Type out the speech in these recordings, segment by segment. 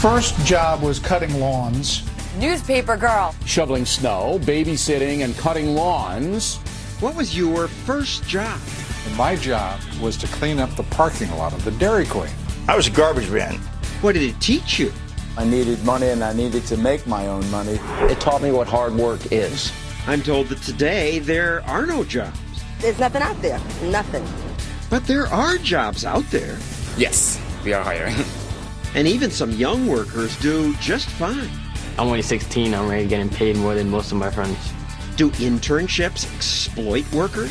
first job was cutting lawns. Newspaper girl. Shoveling snow, babysitting, and cutting lawns. What was your first job? And my job was to clean up the parking lot of the Dairy Queen. I was a garbage man. What did it teach you? I needed money and I needed to make my own money. It taught me what hard work is. I'm told that today there are no jobs. There's nothing out there. Nothing. But there are jobs out there. Yes, we are hiring. And even some young workers do just fine. I'm only 16. I'm already getting paid more than most of my friends. Do internships exploit workers?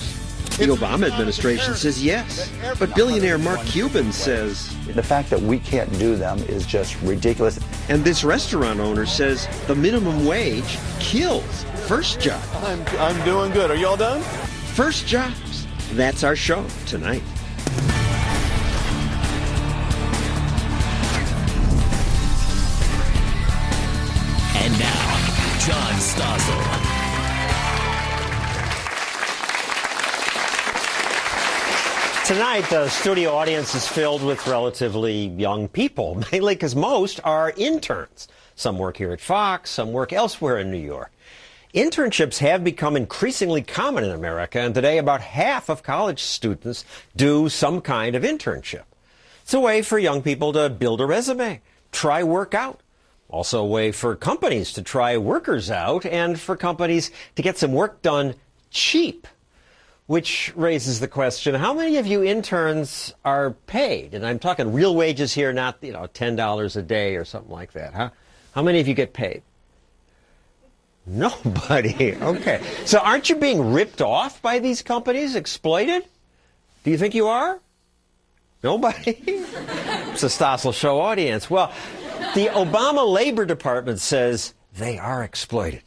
The Obama administration says yes. But billionaire Mark Cuban says... The fact that we can't do them is just ridiculous. And this restaurant owner says the minimum wage kills first jobs. I'm doing good. Are y'all done? First jobs. That's our show tonight. And now, John Stossel. Tonight, the studio audience is filled with relatively young people, mainly because most are interns. Some work here at Fox, some work elsewhere in New York. Internships have become increasingly common in America, and today about half of college students do some kind of internship. It's a way for young people to build a resume, try work out. Also a way for companies to try workers out and for companies to get some work done cheap. Which raises the question, how many of you interns are paid? And I'm talking real wages here, not, $10 a day or something like that, huh? How many of you get paid? Nobody. Okay. So aren't you being ripped off by these companies, exploited? Do you think you are? Nobody? It's a Stossel Show audience. Well, the Obama Labor Department says they are exploited.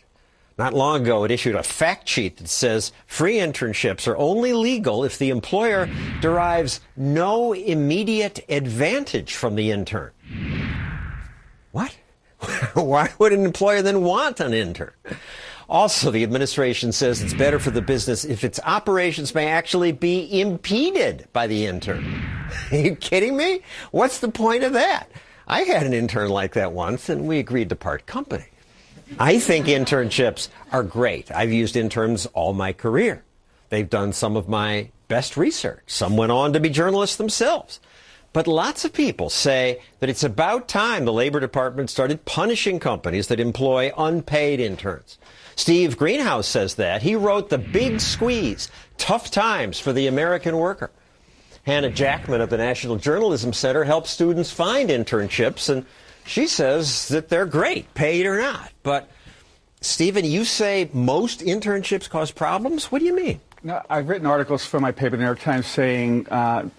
Not long ago, it issued a fact sheet that says free internships are only legal if the employer derives no immediate advantage from the intern. What? Why would an employer then want an intern? Also, the administration says it's better for the business if its operations may actually be impeded by the intern. Are you kidding me? What's the point of that? I had an intern like that once, and we agreed to part company. I think internships are great. I've used interns all my career. They've done some of my best research. Some went on to be journalists themselves. But lots of people say that it's about time the Labor Department started punishing companies that employ unpaid interns. Steve Greenhouse says that. He wrote The Big Squeeze, Tough Times for the American Worker. Hannah Jackman of the National Journalism Center helps students find internships, and she says that they're great, paid or not. But, Stephen, you say most internships cause problems? What do you mean? No, I've written articles for my paper, the New York Times, saying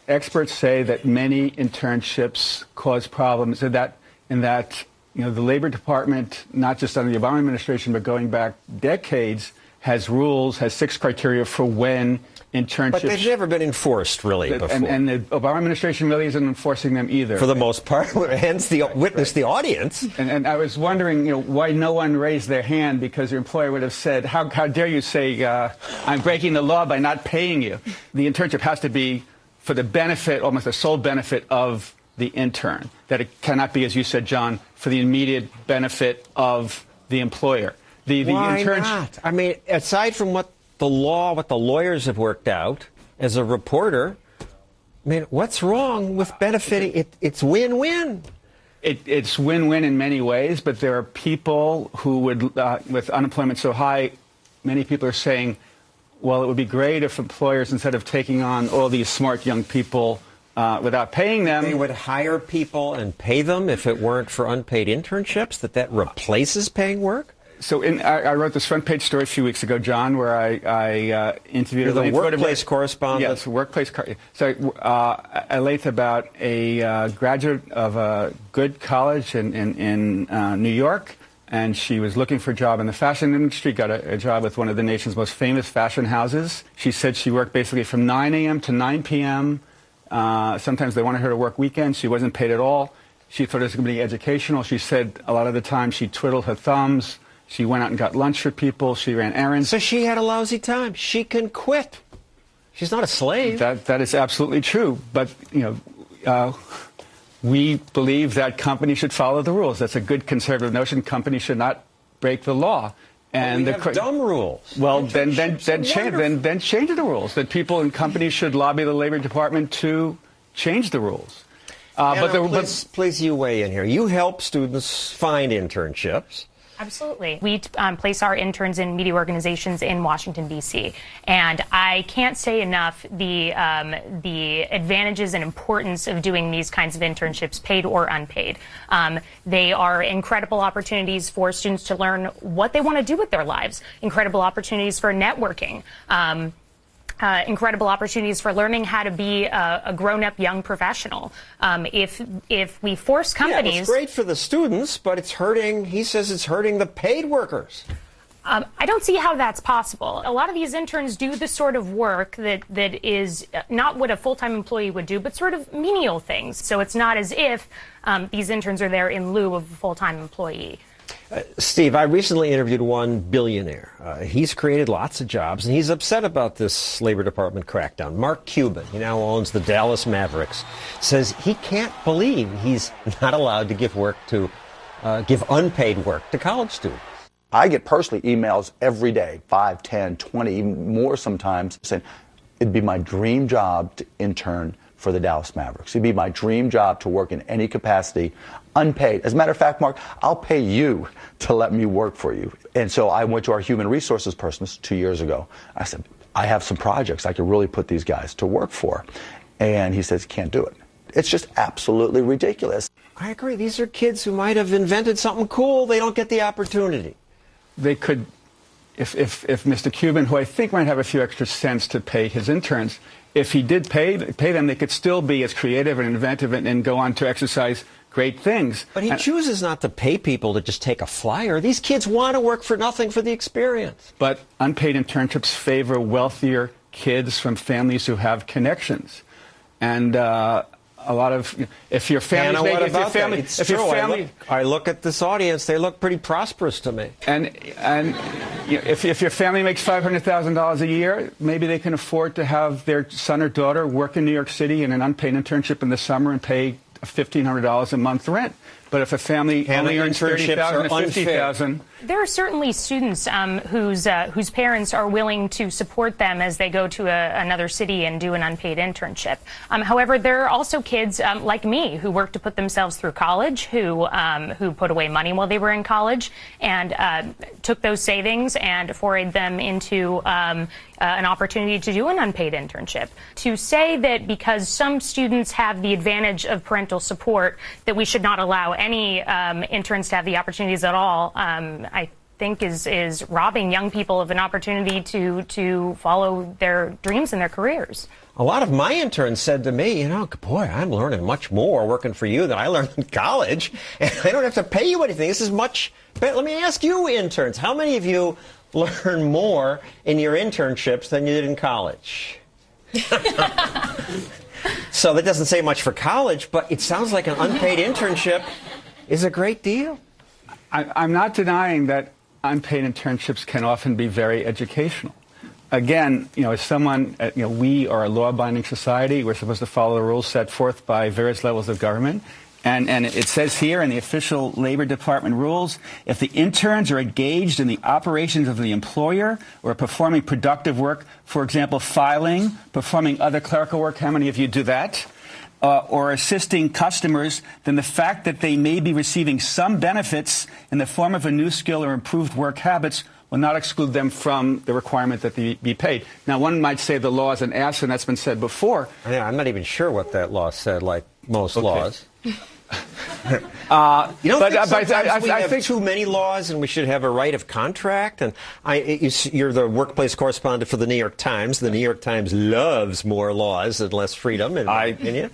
experts say that many internships cause problems, and that the Labor Department, not just under the Obama administration, but going back decades, has rules, has 6 criteria for when internships... But they've never been enforced, really, before. And the Obama administration really isn't enforcing them either. For the most part, hence the witness the audience. And I was wondering, why no one raised their hand, because your employer would have said, how dare you say I'm breaking the law by not paying you? The internship has to be for the benefit, almost the sole benefit of the intern. That it cannot be, as you said, John, for the immediate benefit of the employer. Why not? I mean, aside from what the lawyers have worked out as a reporter, I mean, what's wrong with benefiting? It's win-win. It's win-win in many ways, but there are people who would, with unemployment so high, many people are saying, well, it would be great if employers, instead of taking on all these smart young people without paying them... They would hire people and pay them if it weren't for unpaid internships, that replaces paying work? So I wrote this front-page story a few weeks ago, John, where I interviewed... You're the workplace correspondent? Yes, workplace... So I late about a graduate of a good college in New York, and she was looking for a job in the fashion industry, got a job with one of the nation's most famous fashion houses. She said she worked basically from 9 a.m. to 9 p.m. Sometimes they wanted her to work weekends. She wasn't paid at all. She thought it was going to be educational. She said a lot of the time she twiddled her thumbs. She went out and got lunch for people. She ran errands. So she had a lousy time. She can quit. She's not a slave. That is absolutely true. But, We believe that companies should follow the rules. That's a good conservative notion. Companies should not break the law. And we have dumb rules. Well, then change the rules. That people in companies should lobby the Labor Department to change the rules. Please, you weigh in here. You help students find internships. Absolutely. We place our interns in media organizations in Washington, D.C. And I can't say enough the advantages and importance of doing these kinds of internships, paid or unpaid. They are incredible opportunities for students to learn what they want to do with their lives, incredible opportunities for networking. Incredible opportunities for learning how to be a grown-up young professional. If we force companies... Yeah, it's great for the students, but it's hurting, he says it's hurting the paid workers. I don't see how that's possible. A lot of these interns do the sort of work that is not what a full-time employee would do, but sort of menial things. So it's not as if these interns are there in lieu of a full-time employee. Steve, I recently interviewed one billionaire. He's created lots of jobs, and he's upset about this Labor Department crackdown. Mark Cuban, he now owns the Dallas Mavericks, says he can't believe he's not allowed to give unpaid work to college students. I get personally emails every day, 5, 10, 20, even more sometimes, saying it'd be my dream job to intern for the Dallas Mavericks. It'd be my dream job to work in any capacity, unpaid. As a matter of fact, Mark, I'll pay you to let me work for you. And so I went to our human resources person 2 years ago. I said, I have some projects I could really put these guys to work for. And he says, can't do it. It's just absolutely ridiculous. I agree. These are kids who might have invented something cool. They don't get the opportunity. They could, if Mr. Cuban, who I think might have a few extra cents to pay his interns, if he did pay them, they could still be as creative and inventive and go on to exercise great things. But he chooses not to pay people to just take a flyer. These kids want to work for nothing for the experience. But unpaid internships favor wealthier kids from families who have connections. And a lot of, if your family's making, if your family, I look at this audience, they look pretty prosperous to me. And if your family makes $500,000 a year, maybe they can afford to have their son or daughter work in New York City in an unpaid internship in the summer and pay $1,500 a month rent. But if a family only earns $30,000 or $50,000, there are certainly students whose parents are willing to support them as they go to another city and do an unpaid internship. However, there are also kids like me who work to put themselves through college, who put away money while they were in college and took those savings and forayed them into an opportunity to do an unpaid internship. To say that because some students have the advantage of parental support that we should not allow any interns to have the opportunities at all, I think is robbing young people of an opportunity to follow their dreams and their careers. A lot of my interns said to me, you know, boy, I'm learning much more working for you than I learned in college, and I don't have to pay you anything. This is much better. Let me ask you, interns, how many of you learn more in your internships than you did in college? So that doesn't say much for college, but it sounds like an unpaid internship is a great deal. I'm not denying that unpaid internships can often be very educational. Again, as someone, we are a law-abiding society. We're supposed to follow the rules set forth by various levels of government. And it says here in the official Labor Department rules, if the interns are engaged in the operations of the employer or performing productive work, for example, filing, performing other clerical work, how many of you do that? Or assisting customers, then the fact that they may be receiving some benefits in the form of a new skill or improved work habits will not exclude them from the requirement that they be paid. Now, one might say the law is an ass, and that's been said before. Yeah, I'm not even sure what that law said, like most laws. You don't think sometimes we have too many laws and we should have a right of contract? And you're the workplace correspondent for the New York Times. The New York Times loves more laws and less freedom, in my opinion.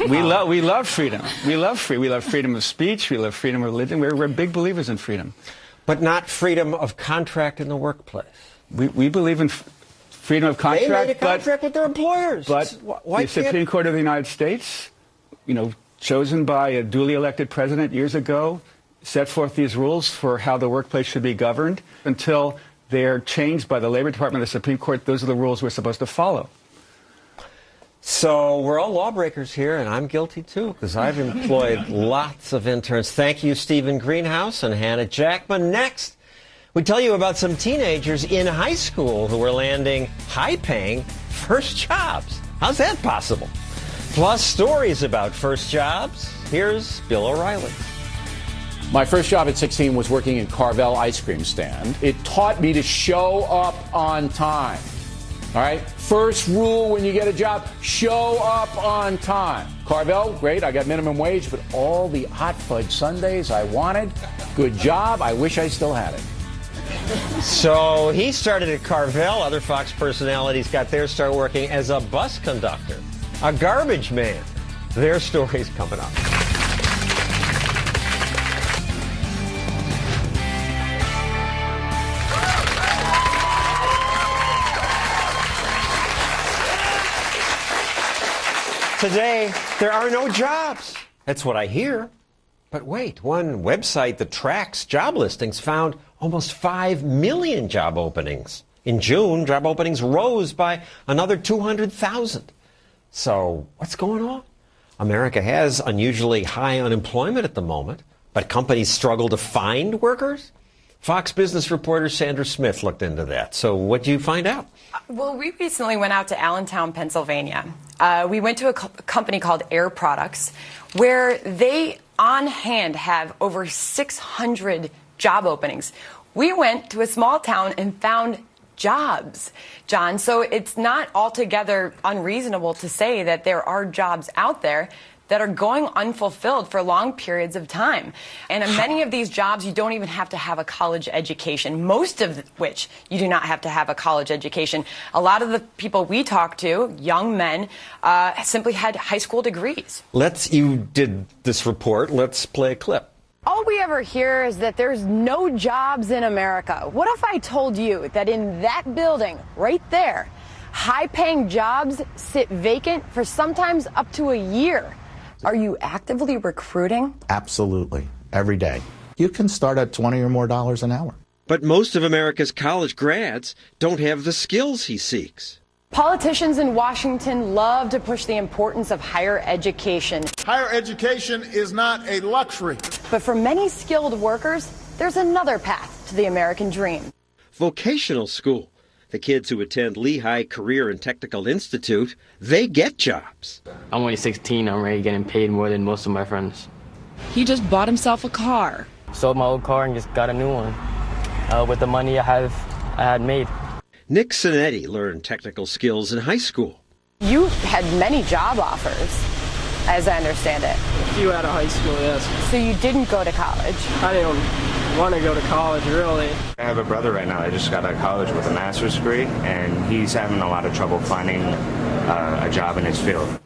We love freedom. We love freedom of speech. We love freedom of religion. We're big believers in freedom. But not freedom of contract in the workplace. We believe in freedom of contract. They made a contract with their employers. But the Supreme Court of the United States, chosen by a duly elected president years ago, set forth these rules for how the workplace should be governed. Until they're changed by the Labor Department of the Supreme Court, those are the rules we're supposed to follow. So we're all lawbreakers here, and I'm guilty too, because I've employed lots of interns. Thank you, Stephen Greenhouse and Hannah Jackman. Next, we tell you about some teenagers in high school who are landing high-paying first jobs. How's that possible? Plus, stories about first jobs. Here's Bill O'Reilly. My first job at 16 was working in Carvel ice cream stand. It taught me to show up on time. All right? First rule when you get a job, show up on time. Carvel, great, I got minimum wage, but all the hot fudge sundaes I wanted, good job, I wish I still had it. So he started at Carvel. Other Fox personalities got their start working as a bus conductor, a garbage man. Their story's coming up. Today, there are no jobs. That's what I hear. But wait, one website that tracks job listings found almost 5 million job openings. In June, job openings rose by another 200,000. So what's going on? America has unusually high unemployment at the moment, but companies struggle to find workers? Fox Business reporter Sandra Smith looked into that. So what did you find out? Well, we recently went out to Allentown, Pennsylvania. We went to a company called Air Products, where they on hand have over 600 job openings. We went to a small town and found jobs, John. So it's not altogether unreasonable to say that there are jobs out there that are going unfulfilled for long periods of time. And in many of these jobs, you don't even have to have a college education, most of which you do not have to have a college education. A lot of the people we talk to, young men, simply had high school degrees. You did this report. Let's play a clip. All we ever hear is that there's no jobs in America. What if I told you that in that building right there, high-paying jobs sit vacant for sometimes up to a year? Are you actively recruiting? Absolutely. Every day. You can start at $20 or more an hour. But most of America's college grads don't have the skills he seeks. Politicians in Washington love to push the importance of higher education. Higher education is not a luxury. But for many skilled workers, there's another path to the American dream. Vocational school. The kids who attend Lehigh Career and Technical Institute, they get jobs. I'm only 16. I'm already getting paid more than most of my friends. He just bought himself a car. Sold my old car and just got a new one with the money I had made. Nick Sinetti learned technical skills in high school. You had many job offers, as I understand it. A few out of high school, yes. So you didn't go to college? I didn't want to go to college, really. I have a brother right now that just got out of college with a master's degree, and he's having a lot of trouble finding a job in his field.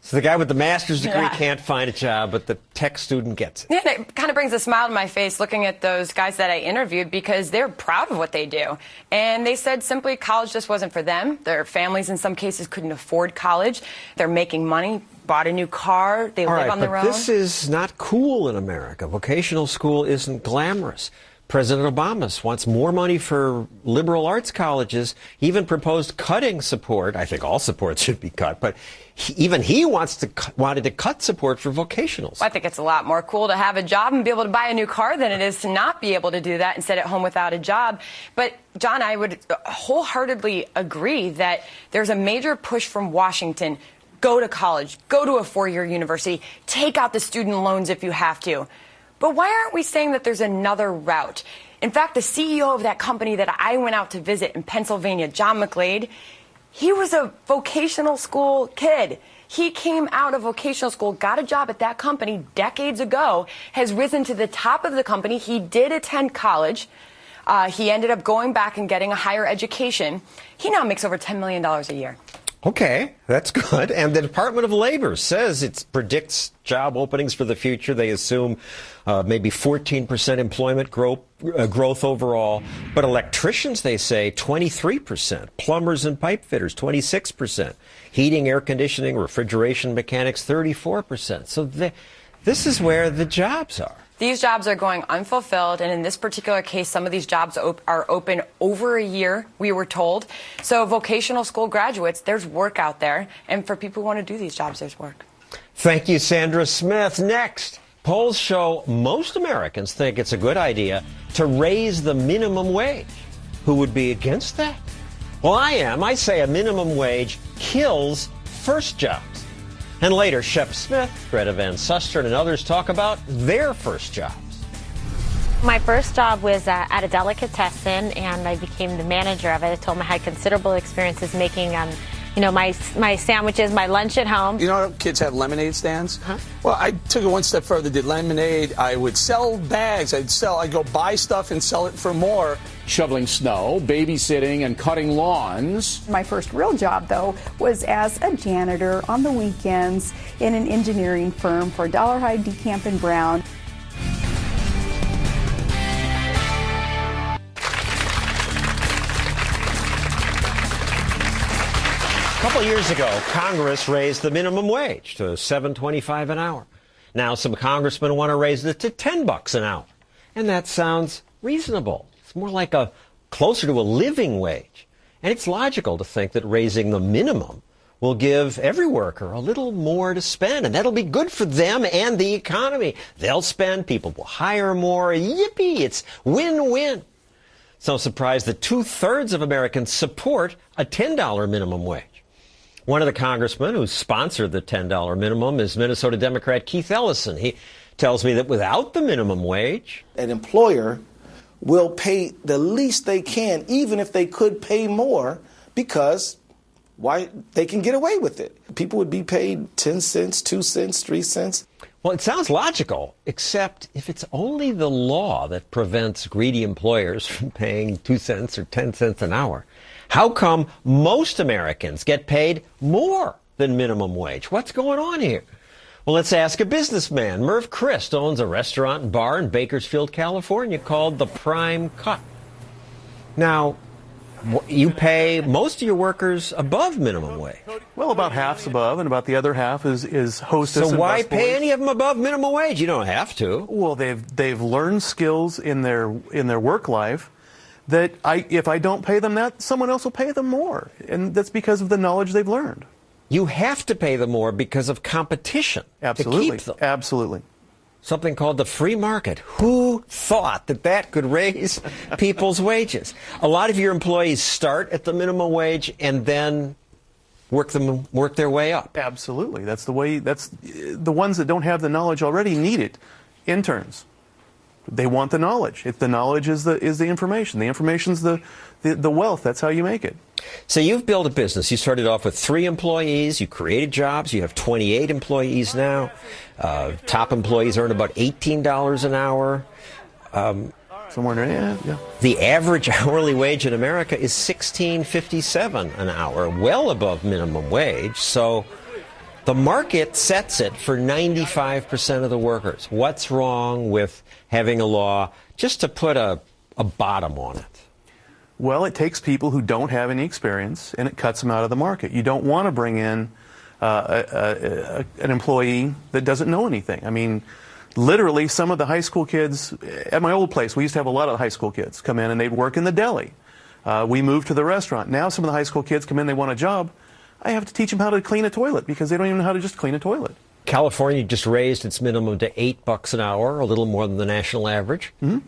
So the guy with the master's degree can't find a job, but the tech student gets it. Yeah, it kind of brings a smile to my face looking at those guys that I interviewed because they're proud of what they do. And they said simply college just wasn't for them. Their families in some cases couldn't afford college. They're making money, bought a new car, they live on their own. This is not cool in America. Vocational school isn't glamorous. President Obama wants more money for liberal arts colleges. He even proposed cutting support. I think all support should be cut, but even he wanted to cut support for vocationals. I think it's a lot more cool to have a job and be able to buy a new car than it is to not be able to do that and sit at home without a job. But, John, I would wholeheartedly agree that there's a major push from Washington. Go to college. Go to a four-year university. Take out the student loans if you have to. But why aren't we saying that there's another route? In fact, the CEO of that company that I went out to visit in Pennsylvania, John McGlade, he was a vocational school kid. He came out of vocational school, got a job at that company decades ago, has risen to the top of the company. He did attend college. He ended up going back and getting a higher education. He now makes over $10 million a year. Okay, that's good. And the Department of Labor says it predicts job openings for the future. They assume maybe 14% employment growth overall. But electricians, they say, 23%. Plumbers and pipe fitters, 26%. Heating, air conditioning, refrigeration mechanics, 34%. So this is where the jobs are. These jobs are going unfulfilled, and in this particular case, some of these jobs are open over a year, we were told. So vocational school graduates, there's work out there, and for people who want to do these jobs, there's work. Thank you, Sandra Smith. Next, polls show most Americans think it's a good idea to raise the minimum wage. Who would be against that? Well, I am. I say a minimum wage kills first jobs. And later, Shep Smith, Greta Van Susteren, and others talk about their first jobs. My first job was at a delicatessen, and I became the manager of it. I told them I had considerable experiences making, my sandwiches, my lunch at home. You know, kids have lemonade stands. Well, I took it one step further. Did lemonade. I would sell bags. I'd go buy stuff and sell it for more. Shoveling snow, babysitting, and cutting lawns. My first real job, though, was as a janitor on the weekends in an engineering firm for Dollarhide, DeCamp and Brown. A couple years ago, Congress raised the minimum wage to $7.25 an hour. Now some congressmen want to raise it to $10 an hour. And that sounds reasonable. It's more like closer to a living wage. And it's logical to think that raising the minimum will give every worker a little more to spend, and that'll be good for them and the economy. They'll spend, people will hire more. Yippee! It's win-win. It's no surprise that 2/3 of Americans support a $10 minimum wage. One of the congressmen who sponsored the $10 minimum is Minnesota Democrat Keith Ellison. He tells me that without the minimum wage, an employer will pay the least they can, even if they could pay more, because why they can get away with it. People would be paid 10 cents, 2 cents, 3 cents. Well, it sounds logical, except if it's only the law that prevents greedy employers from paying 2 cents or 10 cents an hour, how come most Americans get paid more than minimum wage? What's going on here? Well, let's ask a businessman. Merv Christ owns a restaurant and bar in Bakersfield, California called The Prime Cut. Now, you pay most of your workers above minimum wage. Well, about half's above, and about the other half is hostess. So and why busboys. pay any of them above minimum wage? You don't have to. Well, they've learned skills in their work life that if I don't pay them that, someone else will pay them more, and that's because of the knowledge they've learned. You have to pay them more because of competition. Absolutely. To keep them. Absolutely. Something called the free market. Who thought that could raise people's wages? A lot of your employees start at the minimum wage and then work their way up. Absolutely. That's the way. That's the ones that don't have the knowledge already need it. Interns. They want the knowledge. If the knowledge is the information. The information's the wealth. That's how you make it. So you've built a business. You started off with 3 employees. You created jobs. You have 28 employees now. Top employees earn about $18 an hour. Somewhere there, yeah. The average hourly wage in America is $16.57 an hour, well above minimum wage. So the market sets it for 95% of the workers. What's wrong with having a law just to put a bottom on it? Well, it takes people who don't have any experience, and it cuts them out of the market. You don't want to bring in an employee that doesn't know anything. I mean, literally, some of the high school kids, at my old place, we used to have a lot of high school kids come in, and they'd work in the deli. We moved to the restaurant. Now some of the high school kids come in, they want a job. I have to teach them how to clean a toilet because they don't even know how to just clean a toilet. California just raised its minimum to $8 an hour, a little more than the national average. Mm-hmm.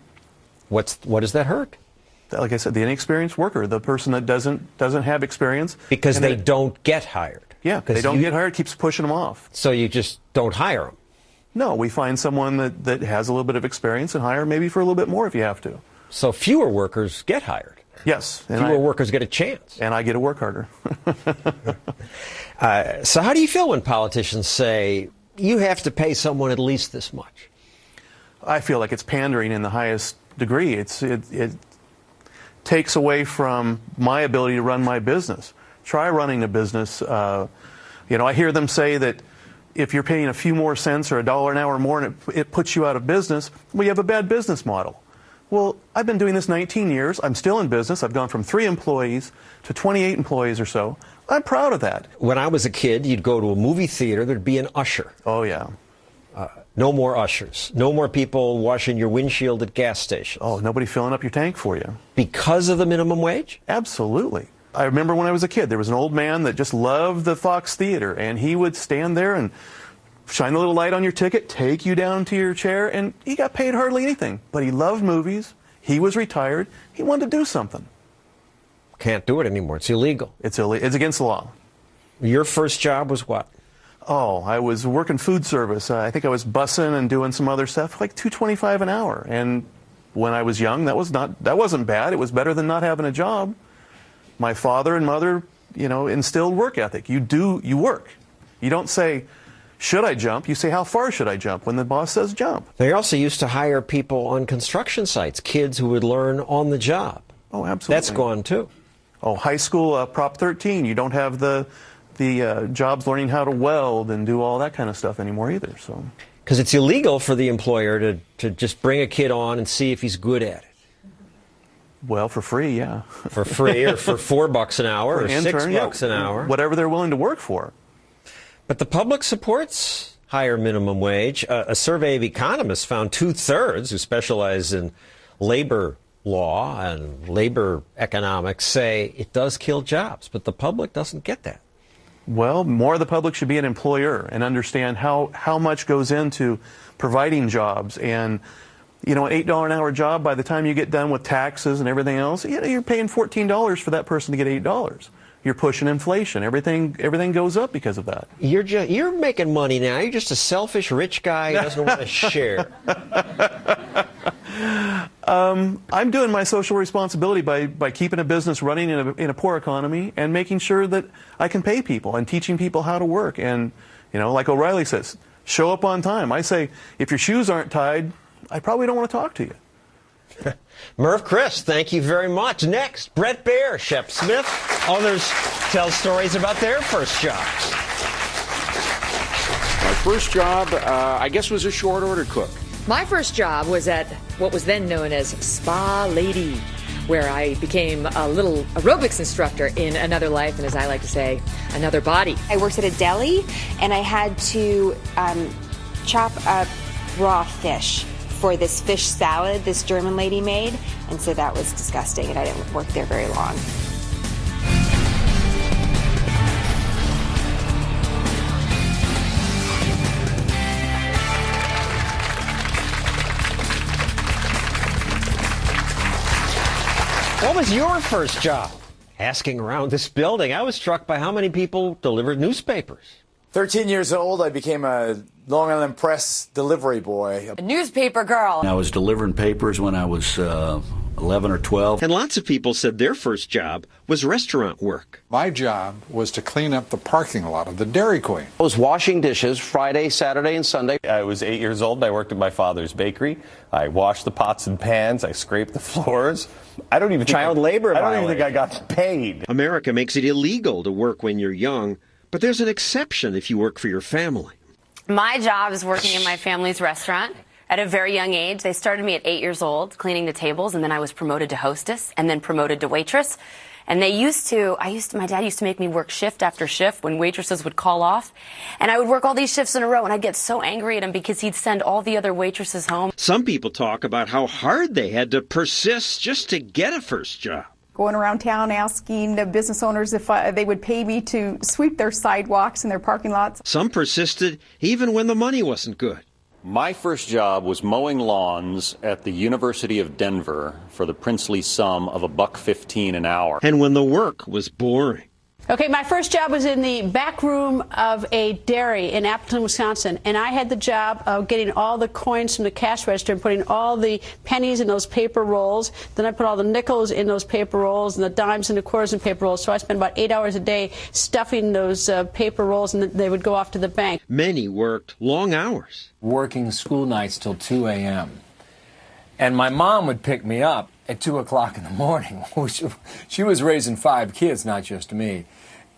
What does that hurt? Like I said, the inexperienced worker, the person that doesn't have experience. Because they don't get hired. Yeah, they don't get hired, keeps pushing them off. So you just don't hire them? No, we find someone that has a little bit of experience and hire maybe for a little bit more if you have to. So fewer workers get hired? Yes. Fewer workers get a chance? And I get to work harder. So how do you feel when politicians say, you have to pay someone at least this much? I feel like it's pandering in the highest degree. It takes away from my ability to run my business. Try running a business. I hear them say that if you're paying a few more cents or $1 an hour more and it puts you out of business, well, you have a bad business model. Well, I've been doing this 19 years. I'm still in business. I've gone from 3 employees to 28 employees or so. I'm proud of that. When I was a kid, you'd go to a movie theater, there'd be an usher. Oh, yeah. No more ushers. No more people washing your windshield at gas stations. Oh, nobody filling up your tank for you. Because of the minimum wage? Absolutely. I remember when I was a kid, there was an old man that just loved the Fox Theater, and he would stand there and shine a little light on your ticket, take you down to your chair, and he got paid hardly anything. But he loved movies. He was retired. He wanted to do something. Can't do it anymore. It's illegal. It's against the law. Your first job was what? Oh, I was working food service. I think I was bussing and doing some other stuff, like $2.25 an hour. And when I was young, that wasn't bad. It was better than not having a job. My father and mother, instilled work ethic. You work. You don't say, should I jump? You say, how far should I jump when the boss says jump? They also used to hire people on construction sites, kids who would learn on the job. Oh, absolutely. That's gone too. Oh, high school, Prop 13. You don't have the jobs learning how to weld and do all that kind of stuff anymore either. So, because it's illegal for the employer to just bring a kid on and see if he's good at it. Well, for free, yeah. For free, or for $4 an hour, or intern, $6 an hour. Whatever they're willing to work for. But the public supports higher minimum wage. A survey of economists found 2/3 who specialize in labor law and labor economics say it does kill jobs, but the public doesn't get that. Well, more of the public should be an employer and understand how much goes into providing jobs. And, an $8 an hour job, by the time you get done with taxes and everything else, you're paying $14 for that person to get $8. You're pushing inflation. Everything goes up because of that. You're making money now. You're just a selfish rich guy who doesn't want to share. I'm doing my social responsibility by keeping a business running in a poor economy and making sure that I can pay people and teaching people how to work. And, like O'Reilly says, show up on time. I say, if your shoes aren't tied, I probably don't want to talk to you. Merv Chris, thank you very much. Next, Brett Baer, Shep Smith. Others tell stories about their first jobs. My first job, I guess, was a short order cook. My first job was at what was then known as Spa Lady, where I became a little aerobics instructor in another life, and as I like to say, another body. I worked at a deli, and I had to chop up raw fish for this fish salad this German lady made, and so that was disgusting, and I didn't work there very long. What was your first job? Asking around this building, I was struck by how many people delivered newspapers. 13 years old, I became a Long Island Press delivery boy. A newspaper girl. I was delivering papers when I was 11 or 12. And lots of people said their first job was restaurant work. My job was to clean up the parking lot of the Dairy Queen. I was washing dishes Friday, Saturday, and Sunday. I was 8 years old. I worked at my father's bakery. I washed the pots and pans. I scraped the floors. I don't even Child labor I don't even think I got paid. America makes it illegal to work when you're young, but there's an exception if you work for your family. My job is working in my family's restaurant. At a very young age, they started me at 8 years old, cleaning the tables, and then I was promoted to hostess, and then promoted to waitress. And my dad used to make me work shift after shift when waitresses would call off. And I would work all these shifts in a row, and I'd get so angry at him because he'd send all the other waitresses home. Some people talk about how hard they had to persist just to get a first job. Going around town asking the business owners if they would pay me to sweep their sidewalks and their parking lots. Some persisted even when the money wasn't good. My first job was mowing lawns at the University of Denver for the princely sum of $1.15 an hour. And when the work was boring. Okay, my first job was in the back room of a dairy in Appleton, Wisconsin, and I had the job of getting all the coins from the cash register and putting all the pennies in those paper rolls. Then I put all the nickels in those paper rolls and the dimes and the quarters in paper rolls. So I spent about 8 hours a day stuffing those paper rolls, and they would go off to the bank. Many worked long hours. Working school nights till 2 a.m. And my mom would pick me up at 2 o'clock in the morning. She was raising 5 kids, not just me.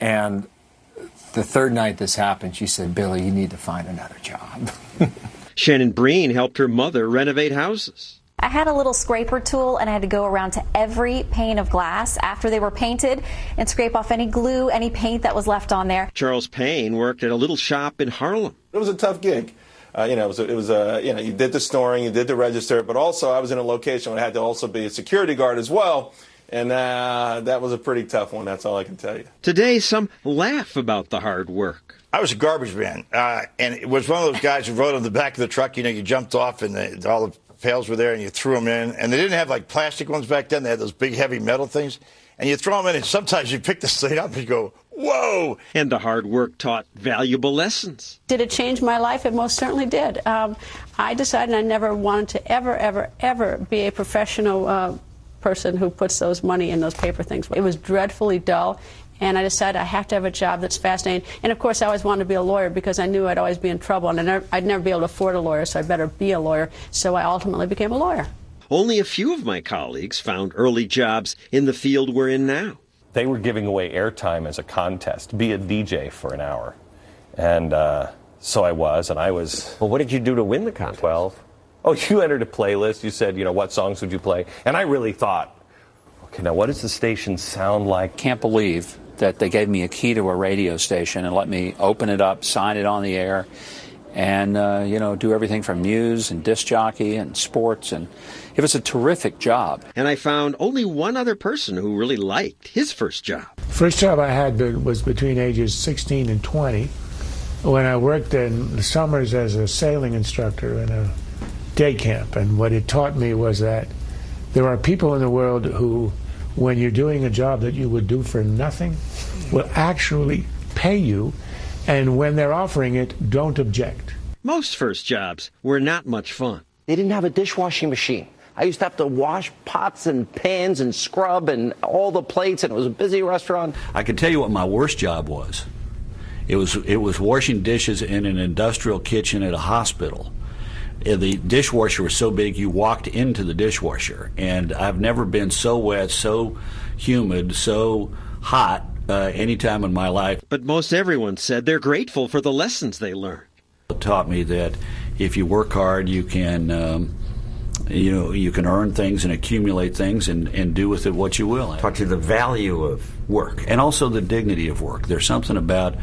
And the third night this happened, she said, "Billy, you need to find another job." Shannon Breen helped her mother renovate houses. I had a little scraper tool, and I had to go around to every pane of glass after they were painted and scrape off any glue, any paint that was left on there. Charles Payne worked at a little shop in Harlem. It was a tough gig. You did the snoring, you did the register, but also I was in a location where I had to also be a security guard as well. And that was a pretty tough one. That's all I can tell you. Today, some laugh about the hard work. I was a garbage man, and it was one of those guys who rode on the back of the truck. You jumped off, and all the pails were there, and you threw them in. And they didn't have, like, plastic ones back then. They had those big, heavy metal things. And you throw them in, and sometimes you pick this thing up and you go, whoa! And the hard work taught valuable lessons. Did it change my life? It most certainly did. I decided I never wanted to ever be a professional person who puts those money in those paper things. It was dreadfully dull, and I decided I have to have a job that's fascinating. And of course, I always wanted to be a lawyer because I knew I'd always be in trouble, and I'd never be able to afford a lawyer, so I better be a lawyer. So I ultimately became a lawyer. Only a few of my colleagues found early jobs in the field we're in now. They were giving away airtime as a contest, be a DJ for an hour. And so I was, and I was... Well, what did you do to win the contest? 12. Oh, you entered a playlist. You said, what songs would you play? And I really thought, okay, now what does the station sound like? Can't believe that they gave me a key to a radio station and let me open it up, sign it on the air, and, do everything from news and disc jockey and sports. And it was a terrific job. And I found only one other person who really liked his first job. First job I had was between ages 16 and 20 when I worked in the summers as a sailing instructor in a day camp. And what it taught me was that there are people in the world who, when you're doing a job that you would do for nothing, will actually pay you, and when they're offering it, don't object. Most first jobs were not much fun. They didn't have a dishwashing machine. I used to have to wash pots and pans and scrub and all the plates, and it was a busy restaurant. I can tell you what my worst job was. It was washing dishes in an industrial kitchen at a hospital. The dishwasher was so big you walked into the dishwasher, and I've never been so wet, so humid, so hot any time in my life. But most everyone said they're grateful for the lessons they learned. It taught me that if you work hard, you can you can earn things and accumulate things and do with it what you will. It taught you the value of work and also the dignity of work. There's something about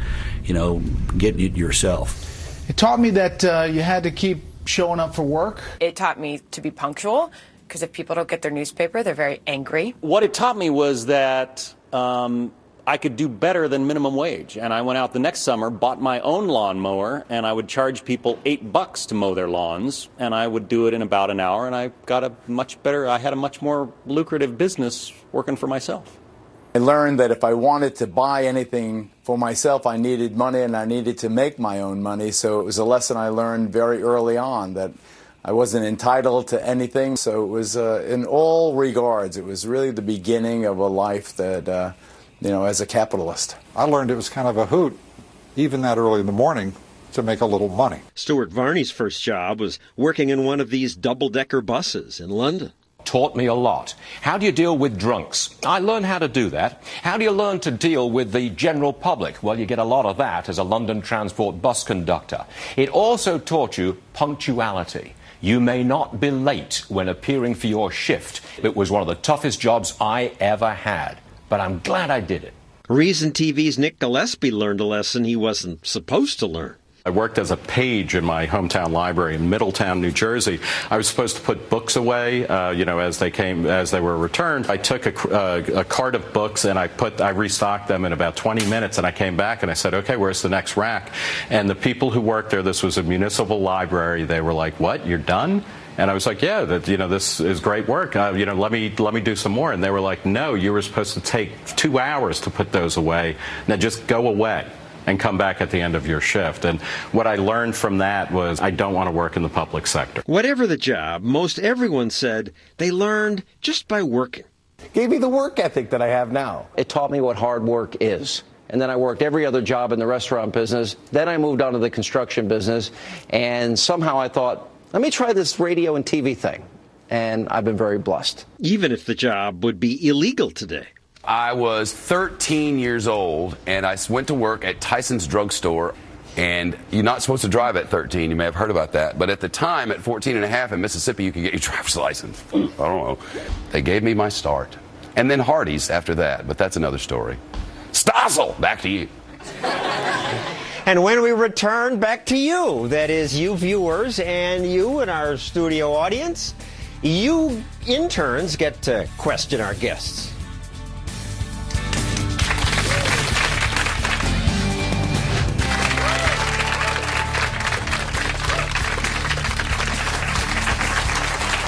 getting it yourself. It taught me that you had to keep showing up for work. It taught me to be punctual, because if people don't get their newspaper, they're very angry. What it taught me was that I could do better than minimum wage. And I went out the next summer, bought my own lawnmower, and I would charge people $8 to mow their lawns, and I would do it in about an hour, and I had a much more lucrative business working for myself. I learned that if I wanted to buy anything for myself, I needed money and I needed to make my own money. So it was a lesson I learned very early on, that I wasn't entitled to anything. So it was, in all regards, it was really the beginning of a life that, as a capitalist. I learned it was kind of a hoot, even that early in the morning, to make a little money. Stuart Varney's first job was working in one of these double-decker buses in London. Taught me a lot. How do you deal with drunks? I learned how to do that. How do you learn to deal with the general public? Well, you get a lot of that as a London Transport bus conductor. It also taught you punctuality. You may not be late when appearing for your shift. It was one of the toughest jobs I ever had, but I'm glad I did it. Reason TV's Nick Gillespie learned a lesson he wasn't supposed to learn. I worked as a page in my hometown library in Middletown, New Jersey. I was supposed to put books away, as they were returned. I took a cart of books and I restocked them in about 20 minutes, and I came back and I said, okay, where's the next rack? And the people who worked there, this was a municipal library, they were like, what, you're done? And I was like, yeah, this is great work. Let me do some more. And they were like, no, you were supposed to take 2 hours to put those away. Now just go away and come back at the end of your shift. And what I learned from that was I don't want to work in the public sector. Whatever the job, most everyone said they learned just by working. Gave me the work ethic that I have now. It taught me what hard work is. And then I worked every other job in the restaurant business. Then I moved on to the construction business. And somehow I thought, let me try this radio and TV thing. And I've been very blessed. Even if the job would be illegal today. I was 13 years old, and I went to work at Tyson's drugstore. And you're not supposed to drive at 13. You may have heard about that. But at the time, at 14 and a half in Mississippi, you could get your driver's license. I don't know. They gave me my start. And then Hardee's after that. But that's another story. Stossel, back to you. And when we return, back to you. That is, you viewers and you in our studio audience. You interns get to question our guests.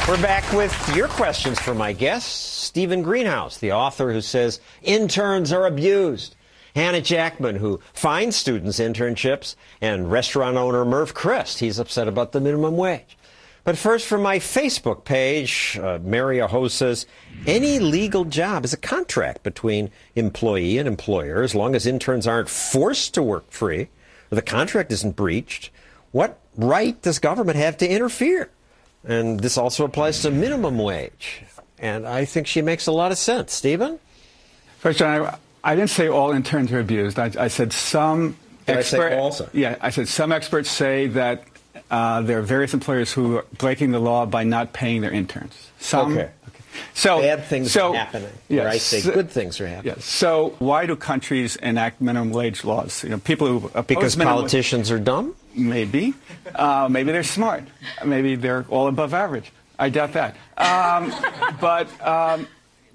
We're back with your questions for my guests. Stephen Greenhouse, the author who says interns are abused. Hannah Jackman, who finds students internships. And restaurant owner Merv Christ. He's upset about the minimum wage. But first, from my Facebook page, Mary Aho says, any legal job is a contract between employee and employer as long as interns aren't forced to work free or the contract isn't breached. What right does government have to interfere? And this also applies to minimum wage. And I think she makes a lot of sense. Stephen? First, John, I didn't say all interns are abused. I said some experts. Yeah, I said some experts say that there are various employers who are breaking the law by not paying their interns. Some. Okay. So bad things are happening. Yes, I say good things are happening. Yes. So why do countries enact minimum wage laws? People who oppose because politicians are dumb. Maybe. Maybe they're smart. Maybe they're all above average. I doubt that. But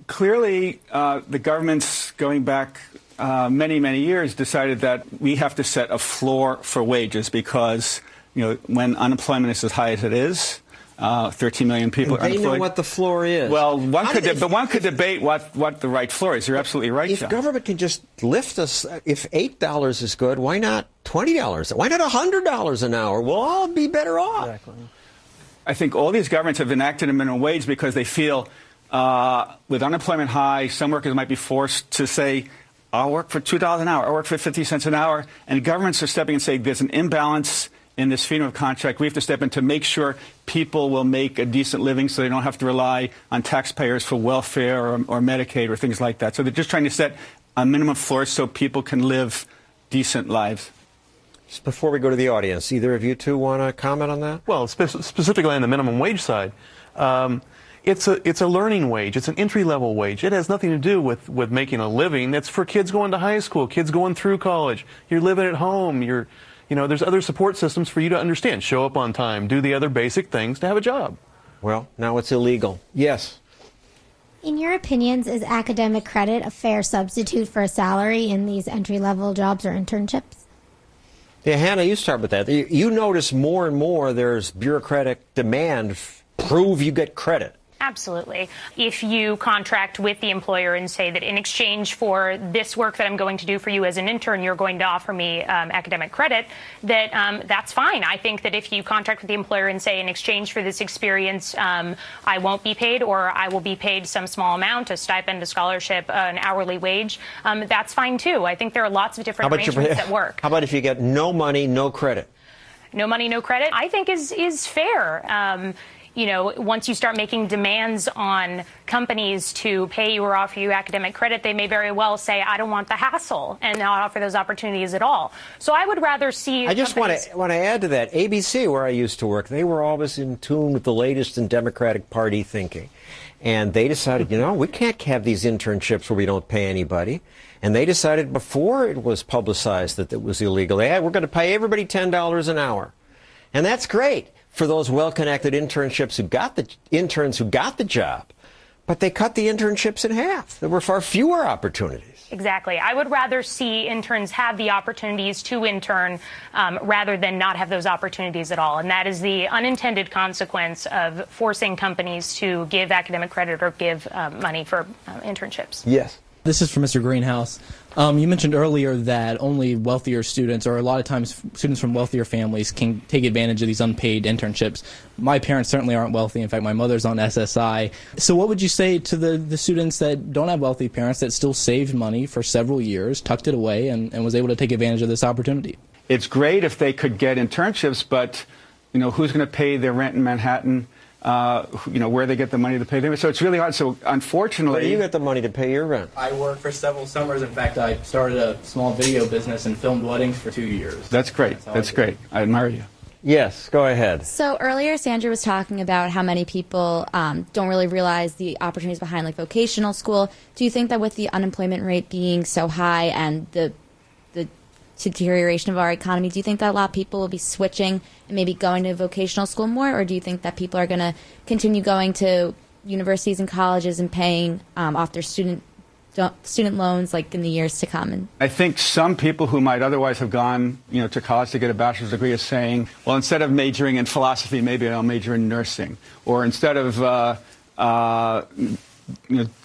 clearly, the government's going back many, many years decided that we have to set a floor for wages because, when unemployment is as high as it is, 13 million people are unemployed. They know what the floor is. Well, one could debate what the right floor is. You're absolutely right, If John. government can just lift us, if $8 is good, why not $20? Why not $100 an hour? We'll all be better off. Exactly. I think all these governments have enacted a minimum wage because they feel with unemployment high, some workers might be forced to say, I'll work for $2 an hour, I'll work for 50 cents an hour. And governments are stepping and saying there's an imbalance in this freedom of contract. We have to step in to make sure people will make a decent living so they don't have to rely on taxpayers for welfare or Medicaid or things like that. So they're just trying to set a minimum floor so people can live decent lives. Just before we go to the audience, either of you two want to comment on that? Well, specifically on the minimum wage side, it's a learning wage. It's an entry-level wage. It has nothing to do with making a living. It's for kids going to high school, kids going through college. You're living at home. There's other support systems for you to understand. Show up on time. Do the other basic things to have a job. Well, now it's illegal. Yes. In your opinions, is academic credit a fair substitute for a salary in these entry-level jobs or internships? Yeah, Hannah, you start with that. You notice more and more there's bureaucratic demand. Prove you get credit. Absolutely. If you contract with the employer and say that in exchange for this work that I'm going to do for you as an intern, you're going to offer me academic credit, that's fine. I think that if you contract with the employer and say in exchange for this experience, I won't be paid or I will be paid some small amount, a stipend, a scholarship, an hourly wage, that's fine too. I think there are lots of different arrangements that work. How about if you get no money, no credit? No money, no credit, I think is fair. Once you start making demands on companies to pay you or offer you academic credit, they may very well say, I don't want the hassle, and not offer those opportunities at all. So I would rather see... I just want to add to that. ABC, where I used to work, they were always in tune with the latest in Democratic Party thinking. And they decided, we can't have these internships where we don't pay anybody. And they decided before it was publicized that it was illegal, we're going to pay everybody $10 an hour. And that's great for those well-connected interns who got the job, but they cut the internships in half. There were far fewer opportunities. Exactly. I would rather see interns have the opportunities to intern rather than not have those opportunities at all. And that is the unintended consequence of forcing companies to give academic credit or give money for internships. Yes. This is for Mr. Greenhouse. You mentioned earlier that only wealthier students, or a lot of times students from wealthier families, can take advantage of these unpaid internships. My parents certainly aren't wealthy. In fact, my mother's on SSI. So what would you say to the students that don't have wealthy parents that still saved money for several years, tucked it away, and was able to take advantage of this opportunity? It's great if they could get internships, but who's going to pay their rent in Manhattan? Where they get the money to pay them. So it's really hard. So unfortunately... Where do you get the money to pay your rent? I worked for several summers. In fact, I started a small video business and filmed weddings for 2 years. That's great. That's great. I admire you. Yes, go ahead. So earlier, Sandra was talking about how many people don't really realize the opportunities behind like vocational school. Do you think that with the unemployment rate being so high and the deterioration of our economy, do you think that a lot of people will be switching and maybe going to vocational school more, or do you think that people are going to continue going to universities and colleges and paying off their student loans like in the years to come? And I think some people who might otherwise have gone, to college to get a bachelor's degree are saying, well, instead of majoring in philosophy, maybe I'll major in nursing, or instead of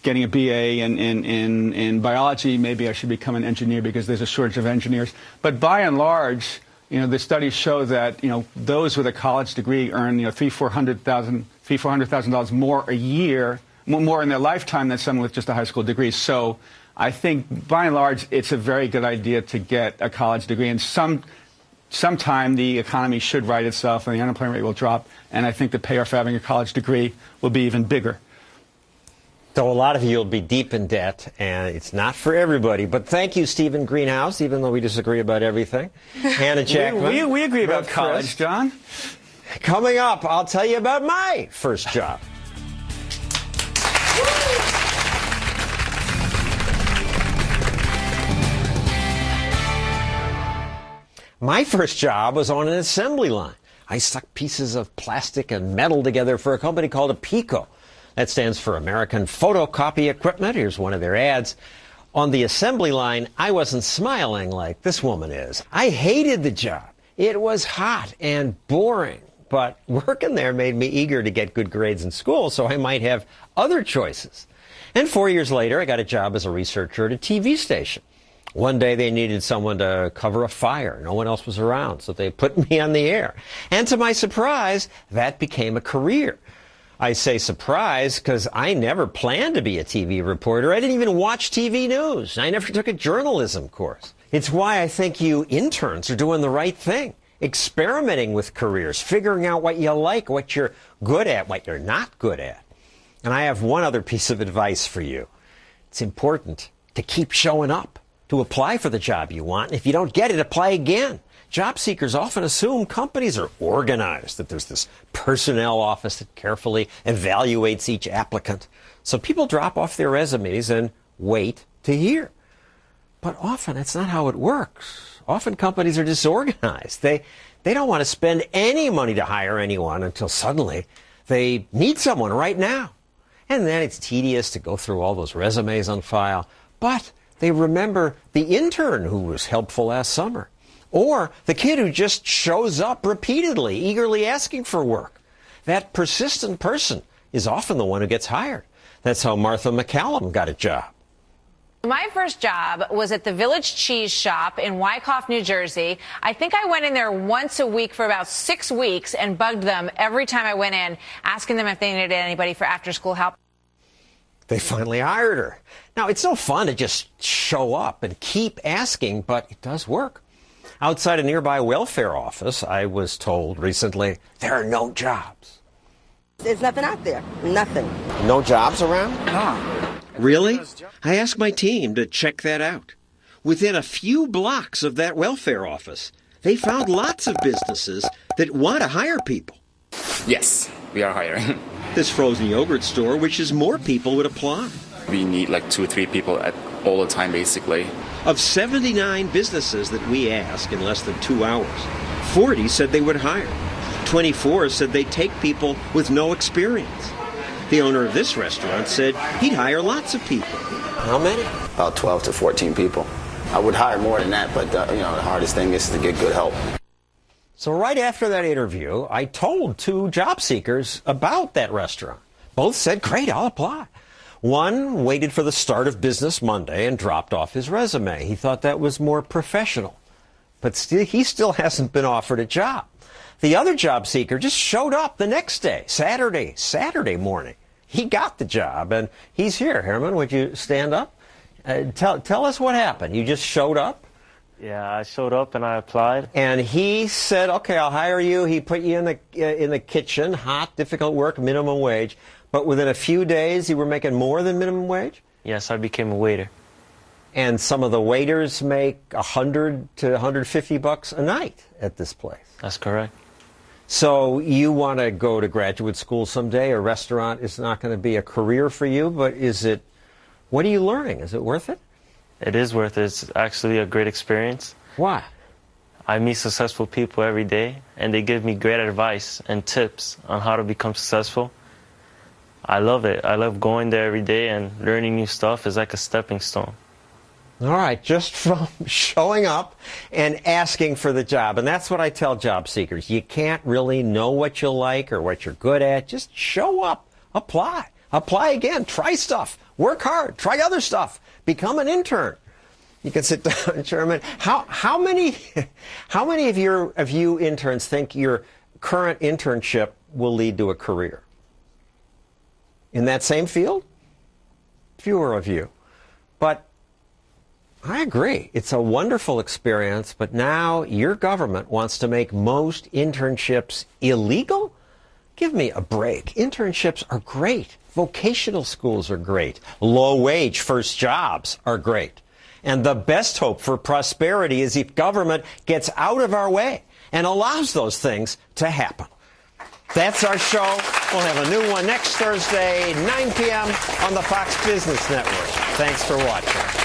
getting a BA in biology, maybe I should become an engineer because there's a shortage of engineers. But by and large, the studies show that those with a college degree earn $300,000 more a year, more in their lifetime than someone with just a high school degree. So I think by and large it's a very good idea to get a college degree, and sometime the economy should right itself and the unemployment rate will drop, and I think the payoff for having a college degree will be even bigger. So a lot of you will be deep in debt, and it's not for everybody. But thank you, Stephen Greenhouse, even though we disagree about everything. Hannah Jackman. We agree about college, John. Coming up, I'll tell you about my first job. My first job was on an assembly line. I stuck pieces of plastic and metal together for a company called a PICO. That stands for American Photocopy Equipment. Here's one of their ads. On the assembly line, I wasn't smiling like this woman is. I hated the job. It was hot and boring, but working there made me eager to get good grades in school, so I might have other choices. And 4 years later, I got a job as a researcher at a TV station. One day they needed someone to cover a fire. No one else was around, so they put me on the air. And to my surprise, that became a career. I say surprise because I never planned to be a TV reporter. I didn't even watch TV news. I never took a journalism course. It's why I think you interns are doing the right thing, experimenting with careers, figuring out what you like, what you're good at, what you're not good at. And I have one other piece of advice for you. It's important to keep showing up, to apply for the job you want. And if you don't get it, apply again. Job seekers often assume companies are organized, that there's this personnel office that carefully evaluates each applicant. So people drop off their resumes and wait to hear. But often it's not how it works. Often companies are disorganized. They don't want to spend any money to hire anyone until suddenly they need someone right now. And then it's tedious to go through all those resumes on file. But they remember the intern who was helpful last summer, or the kid who just shows up repeatedly, eagerly asking for work. That persistent person is often the one who gets hired. That's how Martha McCallum got a job. My first job was at the Village Cheese Shop in Wyckoff, New Jersey. I think I went in there once a week for about 6 weeks and bugged them every time I went in, asking them if they needed anybody for after-school help. They finally hired her. Now, it's no fun to just show up and keep asking, but it does work. Outside a nearby welfare office, I was told recently, there are no jobs. There's nothing out there. Nothing. No jobs around? No. Really? I asked my team to check that out. Within a few blocks of that welfare office, they found lots of businesses that want to hire people. Yes, we are hiring. This frozen yogurt store wishes more people would apply. We need like 2 or 3 people all the time, basically. Of 79 businesses that we asked in less than 2 hours, 40 said they would hire. 24 said they'd take people with no experience. The owner of this restaurant said he'd hire lots of people. How many? About 12 to 14 people. I would hire more than that, but the hardest thing is to get good help. So right after that interview, I told 2 job seekers about that restaurant. Both said, great, I'll apply. One waited for the start of business Monday and dropped off his resume. He thought that was more professional. But he still hasn't been offered a job. The other job seeker just showed up the next day, Saturday morning. He got the job, and he's here. Herman, would you stand up? Tell us what happened. You just showed up? Yeah, I showed up and I applied. And he said, okay, I'll hire you. He put you in the kitchen, hot, difficult work, minimum wage. But within a few days, you were making more than minimum wage? Yes, I became a waiter. And some of the waiters make $100 to $150 a night at this place. That's correct. So you want to go to graduate school someday? A restaurant is not going to be a career for you, but is it? What are you learning? Is it worth it? It is worth it. It's actually a great experience. Why? I meet successful people every day, and they give me great advice and tips on how to become successful. I love it. I love going there every day, and learning new stuff is like a stepping stone. All right, just from showing up and asking for the job. And that's what I tell job seekers. You can't really know what you like or what you're good at. Just show up, apply. Apply again, try stuff, work hard, try other stuff, become an intern. You can sit down, Chairman. How many of you interns think your current internship will lead to a career in that same field? Fewer of you. But I agree. It's a wonderful experience, but now your government wants to make most internships illegal? Give me a break. Internships are great. Vocational schools are great. Low-wage first jobs are great. And the best hope for prosperity is if government gets out of our way and allows those things to happen. That's our show. We'll have a new one next Thursday, 9 p.m. on the Fox Business Network. Thanks for watching.